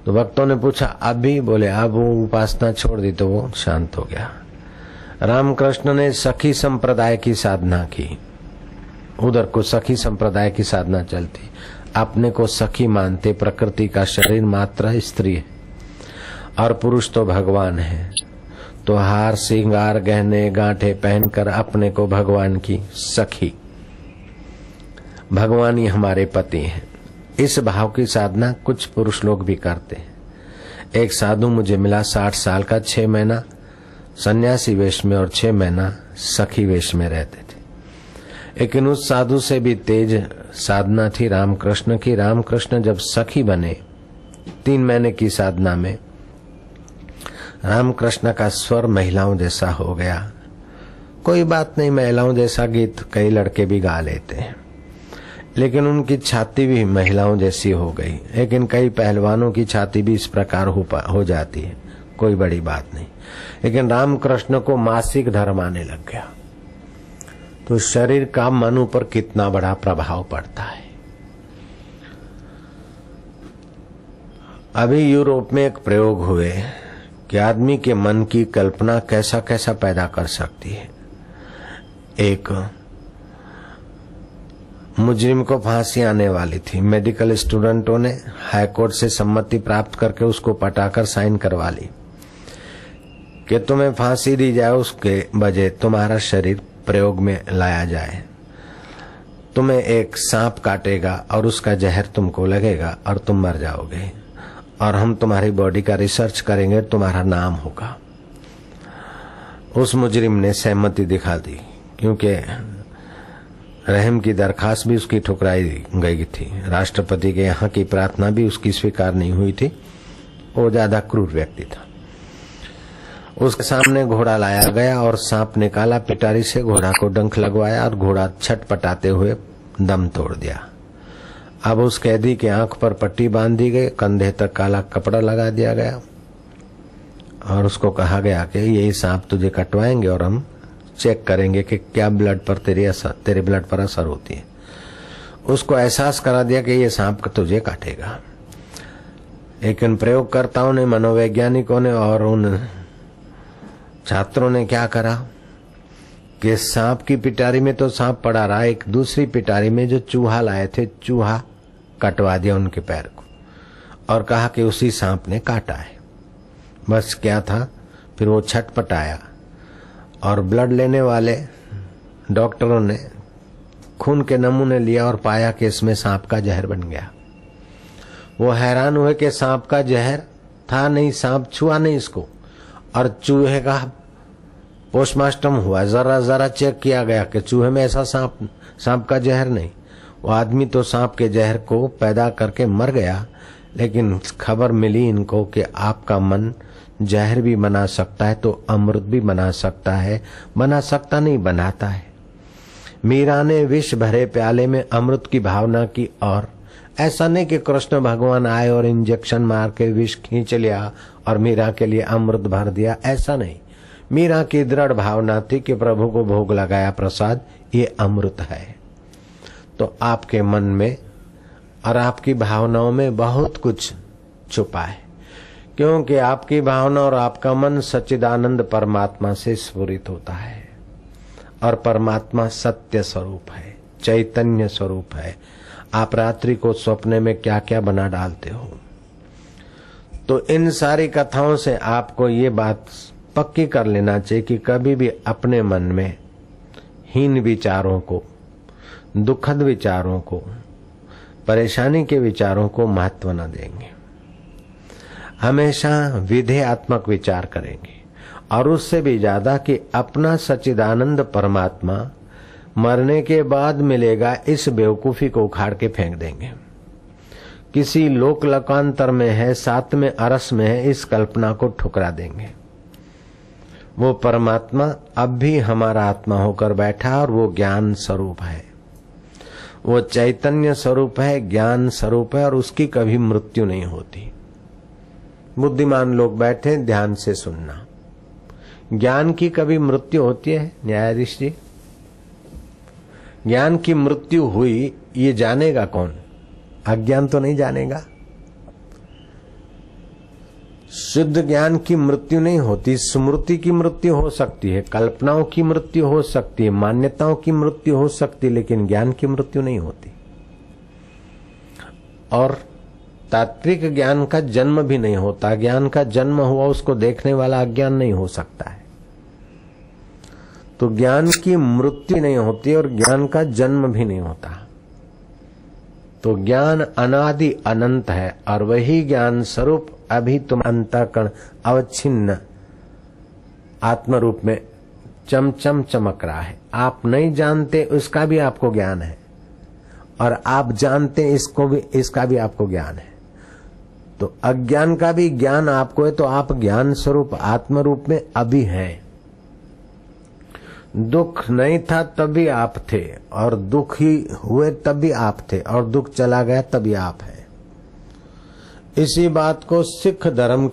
तो भक्तों ने पूछा अभी? बोले अब वो उपासना छोड़ दी तो वो शांत हो गया। रामकृष्ण ने सखी संप्रदाय की साधना की, उधर को सखी संप्रदाय की साधना चलती, अपने को सखी मानते, प्रकृति का शरीर मात्र स्त्री है और पुरुष तो भगवान है, तो हार श्रृंगार गहने गांठे पहनकर अपने को भगवान की सखी, भगवान ही हमारे पति हैं, इस भाव की साधना कुछ पुरुष लोग भी करते हैं। एक साधु मुझे मिला, 60 साल का, 6 महीना सन्यासी वेश में और 6 महीना सखी वेश में रहते थे। लेकिन उस साधु से भी तेज साधना थी रामकृष्ण की। रामकृष्ण जब सखी बने 3 महीने की साधना में, रामकृष्ण का स्वर महिलाओं जैसा हो गया। कोई बात नहीं, महिलाओं जैसा गीत कई लड़के भी गा लेते हैं, लेकिन उनकी छाती भी महिलाओं जैसी हो गई। लेकिन कई पहलवानों की छाती भी इस प्रकार हो जाती है, कोई बड़ी बात नहीं। लेकिन रामकृष्ण को मासिक धर्म आने लग गया, तो शरीर का मन ऊपर कितना बड़ा प्रभाव पड़ता है। अभी यूरोप में एक प्रयोग हुए कि आदमी के मन की कल्पना कैसा कैसा पैदा कर सकती है। एक मुजरिम को फांसी आने वाली थी, मेडिकल स्टूडेंटों ने हाईकोर्ट से सम्मति प्राप्त करके उसको पटाकर साइन करवा ली कि तुम्हें फांसी दी जाए, उसके बजाय तुम्हारा शरीर प्रयोग में लाया जाए। तुम्हें एक सांप काटेगा और उसका जहर तुमको लगेगा और तुम मर जाओगे, और हम तुम्हारी बॉडी का रिसर्च करेंगे, तुम्हारा नाम होगा। उस मुजरिम ने सहमति दिखा दी, क्योंकि रहम की दरखास्त भी उसकी ठुकराई गई थी, राष्ट्रपति के यहाँ की प्रार्थना भी उसकी स्वीकार नहीं हुई थी। वो ज्यादा क्रूर व्यक्ति था। उसके सामने घोड़ा लाया गया और सांप निकाला, पिटारी से घोड़ा को डंक लगवाया और घोड़ा छटपटाते हुए दम तोड़ दिया। अब उस कैदी के आंख पर पट्टी बांध दी गई, कंधे तक काला कपड़ा लगा दिया गया और उसको कहा गया कि यही सांप तुझे कटवाएंगे और हम चेक करेंगे कि क्या ब्लड पर तेरे ब्लड पर असर होती है। उसको एहसास करा दिया कि ये सांप तुझे काटेगा। लेकिन प्रयोगकर्ताओं ने, मनोवैज्ञानिकों ने और उन छात्रों ने क्या करा कि सांप की पिटारी में तो सांप पड़ा रहा, एक दूसरी पिटारी में जो चूहा लाए थे, चूहा कटवा दिया उनके पैर को और कहा कि उसी सांप ने काटा है। बस क्या था, फिर वो छटपटाया और ब्लड लेने वाले डॉक्टरों ने खून के नमूने लिया और पाया कि इसमें सांप का जहर बन गया। वो हैरान हुए कि सांप का जहर था नहीं, सांप छुआ नहीं इसको, और चूहे का पोस्टमार्टम हुआ, जरा जरा चेक किया गया कि चूहे में ऐसा सांप का जहर नहीं। वो आदमी तो सांप के जहर को पैदा करके मर गया, लेकिन खबर मिली इनको कि आपका मन जहर भी बना सकता है तो अमृत भी बना सकता है, बना सकता नहीं बनाता है। मीरा ने विष भरे प्याले में अमृत की भावना की, और ऐसा नहीं कि कृष्ण भगवान आए और इंजेक्शन मार के विष खींच लिया और मीरा के लिए अमृत भर दिया, ऐसा नहीं। मीरा की दृढ़ भावना थी कि प्रभु को भोग लगाया प्रसाद, ये अमृत है। तो आपके मन में और आपकी भावनाओं में बहुत कुछ छुपा है, क्योंकि आपकी भावना और आपका मन सच्चिदानंद परमात्मा से स्फुरित होता है, और परमात्मा सत्य स्वरूप है, चैतन्य स्वरूप है। आप रात्रि को सपने में क्या क्या बना डालते हो। तो इन सारी कथाओं से आपको ये बात पक्की कर लेना चाहिए कि कभी भी अपने मन में हीन विचारों को, दुखद विचारों को, परेशानी के विचारों को महत्व न देंगे। हमेशा विधेयात्मक विचार करेंगे, और उससे भी ज्यादा कि अपना सच्चिदानंद परमात्मा मरने के बाद मिलेगा, इस बेवकूफी को उखाड़ के फेंक देंगे। किसी लोक लोकांतर में है, साथ में अरस में है, इस कल्पना को ठुकरा देंगे। वो परमात्मा अब भी हमारा आत्मा होकर बैठा, और वो ज्ञान स्वरूप है, वो चैतन्य स्वरूप है, ज्ञान स्वरूप है, और उसकी कभी मृत्यु नहीं होती। बुद्धिमान लोग बैठे ध्यान से सुनना, ज्ञान की कभी मृत्यु होती है न्यायाधीश जी? ज्ञान की मृत्यु हुई ये जानेगा कौन? अज्ञान तो नहीं जानेगा। शुद्ध ज्ञान की मृत्यु नहीं होती, स्मृति की मृत्यु हो सकती है, कल्पनाओं की मृत्यु हो सकती है, मान्यताओं की मृत्यु हो सकती है, लेकिन ज्ञान की मृत्यु नहीं होती। और तात्विक ज्ञान का जन्म भी नहीं होता। ज्ञान का जन्म हुआ उसको देखने वाला अज्ञान नहीं हो सकता है। तो ज्ञान की मृत्यु नहीं होती और ज्ञान का जन्म भी नहीं होता। तो ज्ञान अनादि अनंत है और वही ज्ञान स्वरूप अभी तुम अंतःकरण अवच्छिन्न आत्म रूप में चमचम चमक रहा है। आप नहीं जानते उसका भी आपको ज्ञान है और आप जानते इसको भी, इसका भी आपको ज्ञान है। तो अज्ञान का भी ज्ञान आपको है, तो आप ज्ञान स्वरूप आत्म रूप में अभी हैं। दुख नहीं था तभी आप थे और दुखी हुए तभी आप थे और दुख चला गया तभी आप हैं। इसी बात को सिख धर्म